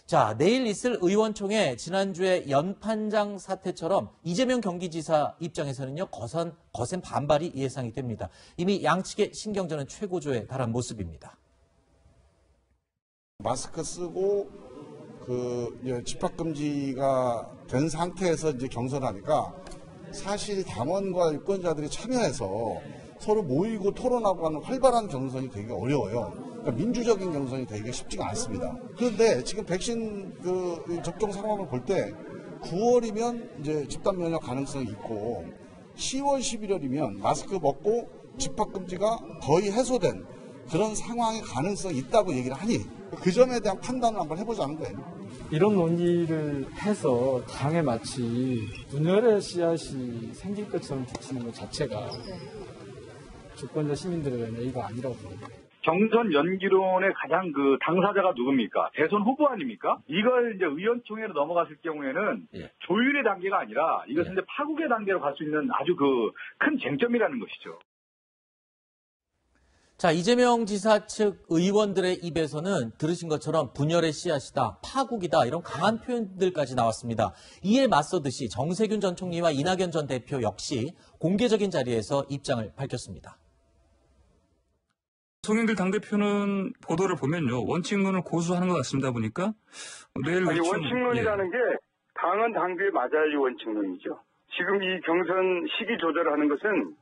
자, 내일 있을 의원총회 지난주에 연판장 사태처럼 이재명 경기지사 입장에서는요, 거센 반발이 예상이 됩니다. 이미 양측의 신경전은 최고조에 달한 모습입니다. 마스크 쓰고 집합금지가 된 상태에서 이제 경선하니까 사실 당원과 유권자들이 참여해서 서로 모이고 토론하고 하는 활발한 경선이 되게 어려워요. 그러니까 민주적인 경선이 되게 쉽지가 않습니다. 그런데 지금 백신 접종 상황을 볼 때 9월이면 이제 집단 면역 가능성이 있고 10월, 11월이면 마스크 벗고 집합금지가 거의 해소된 그런 상황의 가능성이 있다고 얘기를 하니 그 점에 대한 판단을 한번 해보자는 거예요. 이런 논의를 해서 당에 마치 분열의 씨앗이 생길 것처럼 비치는 것 자체가 주권자 시민들에 대한 예의가 아니라고 봅니다. 경선 연기론의 가장 당사자가 누굽니까? 대선 후보 아닙니까? 이걸 이제 의원총회로 넘어갔을 경우에는 조율의 단계가 아니라 이것은 이제 파국의 단계로 갈 수 있는 아주 큰 쟁점이라는 것이죠. 자, 이재명 지사 측 의원들의 입에서는 들으신 것처럼 분열의 씨앗이다, 파국이다 이런 강한 표현들까지 나왔습니다. 이에 맞서듯이 정세균 전 총리와 이낙연 전 대표 역시 공개적인 자리에서 입장을 밝혔습니다. 송영길 당대표는 보도를 보면요, 원칙론을 고수하는 것 같습니다. 보니까 내일 원칙론이라는 게 당은 당규에 맞아야 이 원칙론이죠. 지금 이 경선 시기 조절하는 것은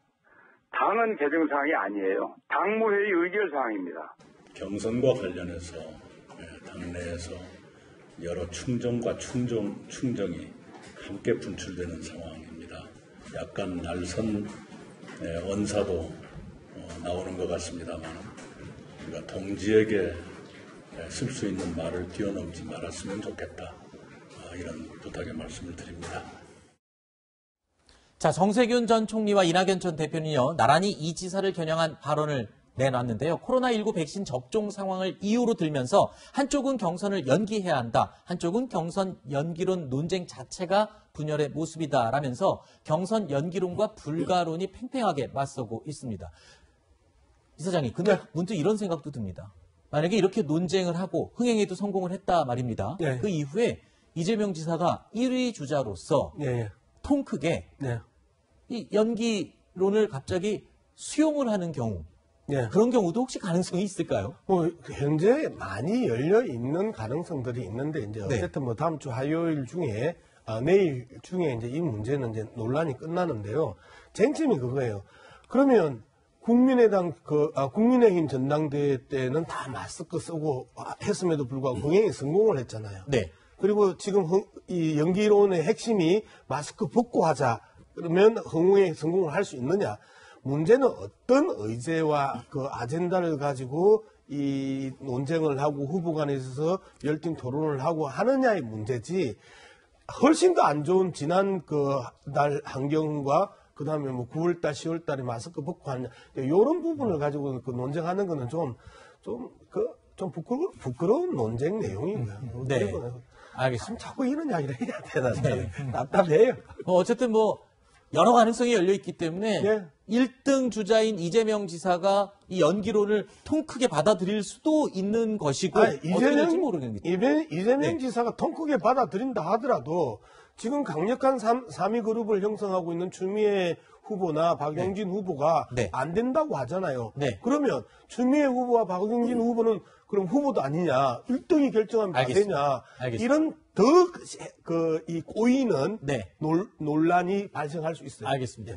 당헌 개정 사항이 아니에요. 당무회의 의결 사항입니다. 경선과 관련해서 당내에서 여러 충정과 충정이 함께 분출되는 상황입니다. 약간 날선 언사도 나오는 것 같습니다만 우리가 동지에게 쓸 수 있는 말을 뛰어넘지 말았으면 좋겠다. 이런 부탁의 말씀을 드립니다. 자, 정세균 전 총리와 이낙연 전 대표는요, 나란히 이 지사를 겨냥한 발언을 내놨는데요. 코로나19 백신 접종 상황을 이유로 들면서 한쪽은 경선을 연기해야 한다, 한쪽은 경선 연기론 논쟁 자체가 분열의 모습이다라면서 경선 연기론과 불가론이 팽팽하게 맞서고 있습니다. 이사장님, 근데 문득 이런 생각도 듭니다. 만약에 이렇게 논쟁을 하고 흥행에도 성공을 했다 말입니다. 그 이후에 이재명 지사가 1위 주자로서 통 크게 이 연기론을 갑자기 수용을 하는 경우, 그런 경우도 혹시 가능성이 있을까요? 현재 많이 열려 있는 가능성들이 있는데 이제 어쨌든 다음 주 화요일 중에 내일 중에 이제 이 문제는 이제 논란이 끝나는데요. 쟁점이 그거예요. 그러면 국민의힘 전당대회 때는 다 마스크 쓰고 했음에도 불구하고 흥행에 성공을 했잖아요. 그리고 지금 이 연기론의 핵심이 마스크 벗고 하자. 그러면 흥행에 성공을 할 수 있느냐. 문제는 어떤 의제와 아젠다를 가지고 이 논쟁을 하고 후보 간에 있어서 열띤 토론을 하고 하느냐의 문제지, 훨씬 더 안 좋은 지난 날 환경과 그다음에 9월달, 10월달에 마스크 벗고 하느냐, 이런 부분을 가지고 논쟁하는 거는 좀 부끄러운 논쟁 내용이고요. 알겠습니다. 자꾸 이런 이야기를 해야 되나. 답답해요. 어쨌든 여러 가능성이 열려 있기 때문에 1등 주자인 이재명 지사가 이 연기론을 통 크게 받아들일 수도 있는 것이고, 어떻게 될지 모르겠습니다. 이재명 지사가 통 크게 받아들인다 하더라도 지금 강력한 3위 그룹을 형성하고 있는 추미애 후보나 박용진 후보가 안 된다고 하잖아요. 그러면 추미애 후보와 박용진 후보는 그럼 후보도 아니냐, 1등이 결정하면 다 되냐, 이런 이 꼬이는 논란이 발생할 수 있어요. 알겠습니다.